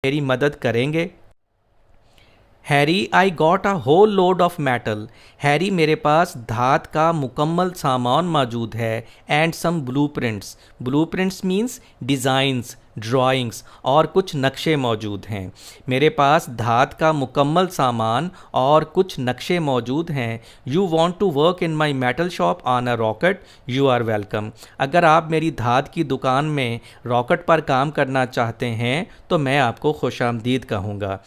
मेरी मदद करेंगे? Harry, I got a whole load of metal. Harry, मेरे पास धात का मुकम्मल सामान मौजूद है। And some blueprints. Blueprints means designs, drawings और कुछ नक्शे मौजूद हैं। मेरे पास धात का मुकम्मल सामान और कुछ नक्शे मौजूद हैं। You want to work in my metal shop on a rocket? You are welcome. अगर आप मेरी धात की दुकान में रॉकेट पर काम करना चाहते हैं तो मैं आपको खुशामदीद कहूँगा।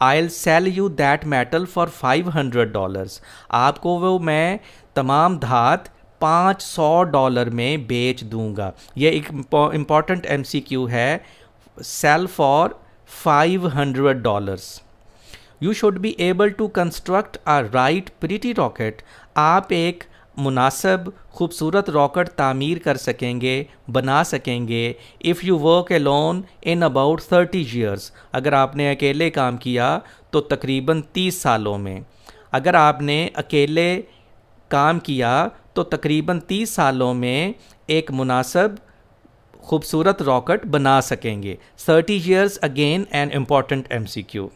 I'll sell you that metal for $500। आपको वो मैं तमाम धात $500 में बेच दूंगा। ये एक इम्पॉर्टेंट MCQ है। Sale for $500। You should be able to construct a right pretty rocket. आप एक मुनासब खूबसूरत रॉकेट तामीर कर सकेंगे, बना सकेंगे। If you work alone in about 30 years. अगर आपने अकेले काम किया तो तकरीबन 30 सालों में। अगर आपने अकेले काम किया तो तकरीबन 30 सालों में एक मुनासब खूबसूरत रॉकेट बना सकेंगे। 30 years again an important MCQ।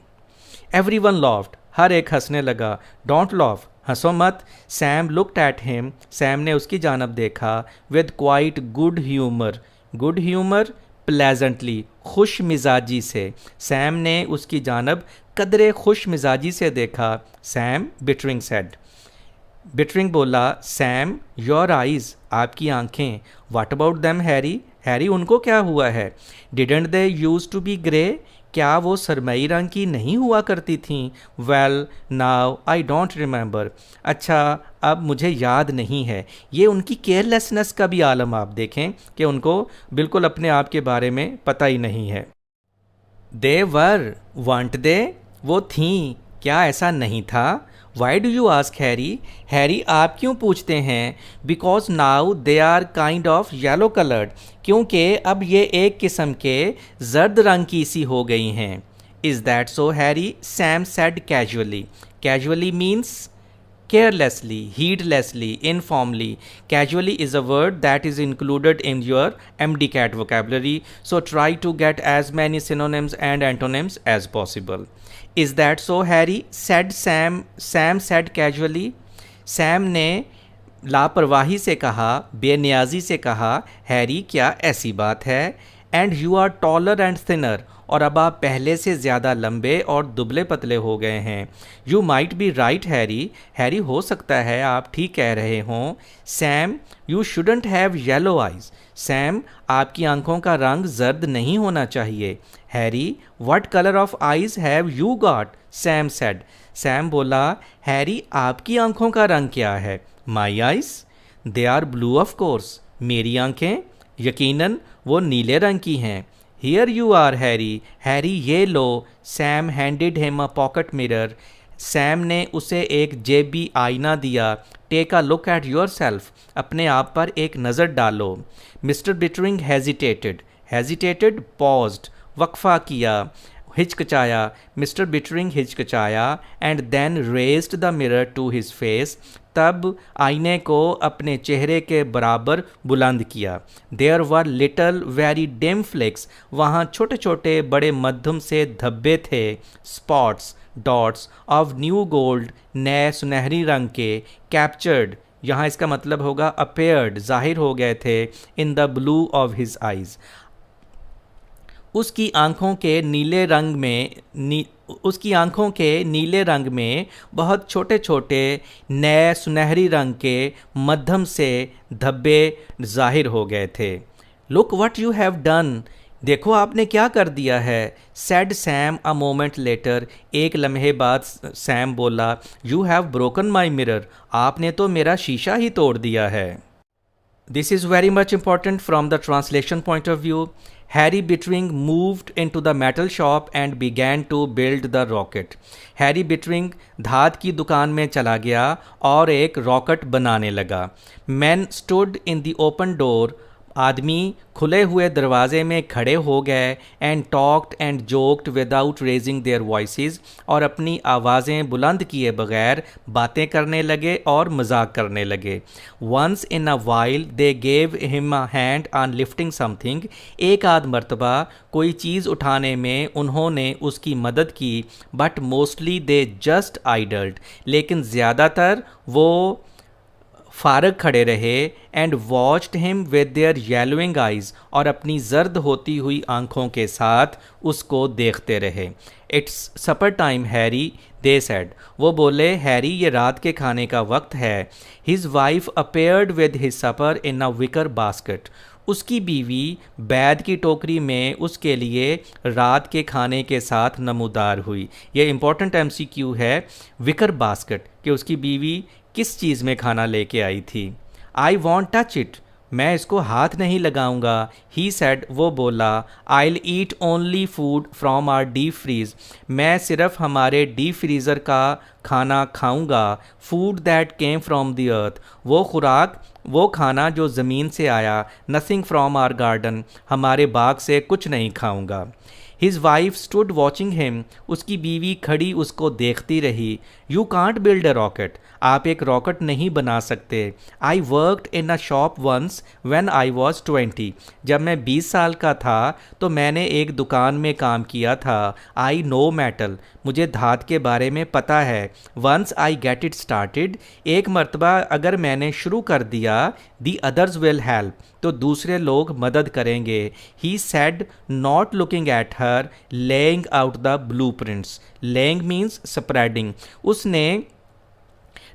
Everyone laughed. हर एक हंसने लगा। डोंट लॉफ, हंसो मत। Sam looked at him. Sam ने उसकी जानब देखा। With quite good humour. Good humour pleasantly, खुश मिजाजी से। सैम ने उसकी जानब कदरे खुश मिजाजी से देखा। Sam Bittering said. बिटरिंग बोला, सैम योर आइज़, आपकी आंखें। What about them Harry? Harry, उनको क्या हुआ है? Didn't they use to be grey? क्या वो सरमई रंग की नहीं हुआ करती थीं? Well now I don't remember. अच्छा, अब मुझे याद नहीं है। ये उनकी केयरलेसनेस का भी आलम आप देखें कि उनको बिल्कुल अपने आप के बारे में पता ही नहीं है। दे वर, वांट दे, वो थीं, क्या ऐसा नहीं था? Why do you ask Harry? Harry, आप क्यों पूछते हैं? Because now they are kind of yellow coloured. क्योंकि अब ये एक किस्म के जर्द रंग की सी हो गई हैं। Is that so Harry? Sam said casually. Casually means carelessly, heedlessly, informally. Casually is a word that is included in your MDCAT vocabulary, so try to get as many synonyms and antonyms as possible. Is that so, Harry? said Sam. Sam said casually. Sam ने लापरवाही से कहा, बेनियाजी से कहा, Harry क्या ऐसी बात है? And you are taller and thinner, और अब आप पहले से ज़्यादा लंबे और दुबले पतले हो गए हैं। You might be right Harry. Harry, हो सकता है आप ठीक कह रहे हों। Sam, you shouldn't have yellow eyes. Sam, आपकी आंखों का रंग जर्द नहीं होना चाहिए। Harry, what colour of eyes have you got? Sam said. Sam बोला, हैरी, आपकी आंखों का रंग क्या है? My eyes? They are blue of course. मेरी आंखें? यकीनन वो नीले रंग की हैं। Here you are Harry. Harry, ये लो। Sam handed him a pocket mirror. Sam ने उसे एक जेबी आईना दिया। Take a look at yourself. अपने आप पर एक नज़र डालो। Mister Bittering hesitated. Hesitated paused, वक्फा किया, हिचकचाया। मिस्टर बिटरिंग हिचकचाया and then raised the mirror to his face. तब आईने को अपने चेहरे के बराबर बुलंद किया। There were little very dim flecks. वहाँ छोटे छोटे बड़े मध्यम से धब्बे थे। Spots, dots of new gold, नए सुनहरी रंग के। कैप्चर्ड, यहाँ इसका मतलब होगा अपेयर्ड, जाहिर हो गए थे। In the blue of his eyes. उसकी आंखों के नीले रंग में बहुत छोटे छोटे नए सुनहरी रंग के मध्यम से धब्बे जाहिर हो गए थे। Look what you have done. देखो आपने क्या कर दिया है। Said Sam a moment later. एक लम्हे बाद सैम बोला, you have broken my mirror. आपने तो मेरा शीशा ही तोड़ दिया है। This is very much important from the translation point of view. Harry Bittering moved into the metal shop and began to build the rocket. Harry Bittering धात की दुकान में चला गया और एक रॉकेट बनाने लगा। Men stood in the open door. आदमी खुले हुए दरवाजे में खड़े हो गए and talked and joked without raising their voices, और अपनी आवाज़ें बुलंद किए बगैर बातें करने लगे और मजाक करने लगे। Once in a while they gave him a hand on lifting something, एक आध मरतबा कोई चीज़ उठाने में उन्होंने उसकी मदद की, बट मोस्टली दे जस्ट आइडल्ड, लेकिन ज़्यादातर वो फारग खड़े रहे and watched him with their yellowing eyes, और अपनी जर्द होती हुई आंखों के साथ उसको देखते रहे। It's supper time Harry, they said, वो बोले हैरी ये रात के खाने का वक्त है। His wife appeared with his supper in a wicker basket, उसकी बीवी बैद की टोकरी में उसके लिए रात के खाने के साथ नमूदार हुई। ये इंपॉर्टेंट MCQ है, विकर बास्केट, कि उसकी बीवी किस चीज़ में खाना लेके आई थी। आई वॉन्ट टच इट, मैं इसको हाथ नहीं लगाऊंगा। ही सेड, वो बोला, I'll eat only food from our deep freeze, मैं सिर्फ हमारे डीप फ्रीज़र का खाना खाऊंगा। Food that came from the earth, वो खुराक, वो खाना जो ज़मीन से आया। नथिंग फ्रॉम आर गार्डन, हमारे बाग से कुछ नहीं खाऊंगा। His wife stood watching him, उसकी बीवी खड़ी उसको देखती रही। You can't build a rocket, आप एक रॉकेट नहीं बना सकते। I worked in a shop once when I was 20, जब मैं 20 साल का था तो मैंने एक दुकान में काम किया था। आई नो मेटल, मुझे धात के बारे में पता है। Once I get it started, एक मरतबा अगर मैंने शुरू कर दिया, दी अदर्स विल हेल्प, तो दूसरे लोग मदद करेंगे। He said, not looking at her, laying out the blue prints, laying means spreading, उसने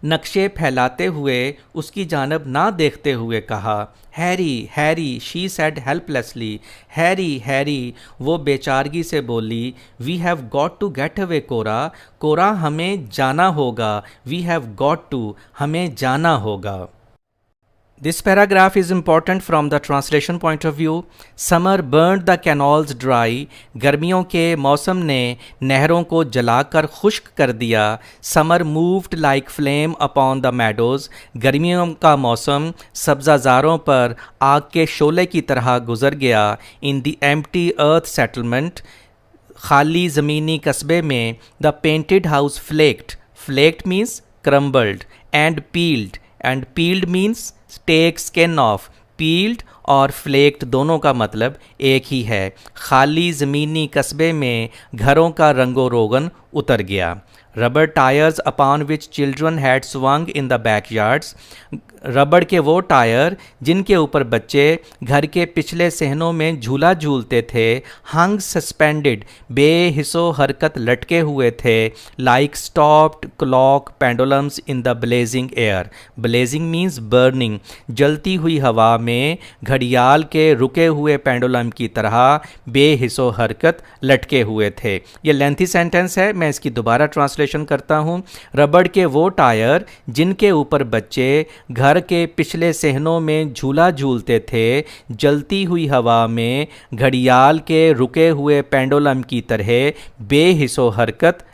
नक्शे फैलाते हुए उसकी जानब ना देखते हुए कहा। Harry Harry, she said helplessly, Harry Harry, वो बेचारगी से बोली। We have got to get away Cora, Cora हमें जाना होगा। वी हैव गॉट टू, हमें जाना होगा। This paragraph is important from the translation point of view. Summer burned the canals dry. गर्मियों के मौसम ने नहरों को जलाकर खुश्क कर दिया. Summer moved like flame upon the meadows. गर्मियों का मौसम सब्ज़ाज़ारों पर आग के शोले की तरह गुजर गया. In the empty earth settlement, खाली ज़मीनी कस्बे में, the painted house flaked. Flaked means crumbled, and peeled. And peeled means take skin off. Peeled और फ्लेक्ड दोनों का मतलब एक ही है। खाली ज़मीनी कस्बे में घरों का रंगो रोगन उतर गया। Rubber tyres upon which children had swung in the backyards, रबड़ के वो टायर जिनके ऊपर बच्चे घर के पिछले सहनों में झूला झूलते थे। हंग सस्पेंडेड, बेहिसो हरकत लटके हुए थे। Like stopped clock pendulums in the blazing air, blazing means burning, जलती हुई हवा में घड़ियाल के रुके हुए पेंडुलम की तरह बेहिसो हरकत लटके हुए थे। ये लेंथी सेंटेंस है, मैं इसकी दोबारा ट्रांसलेशन करता हूँ। रबड़ के वो टायर जिनके ऊपर बच्चे घर के पिछले सहनों में झूला झूलते थे, जलती हुई हवा में घड़ियाल के रुके हुए पेंडुलम की तरह बेहिसो हरकत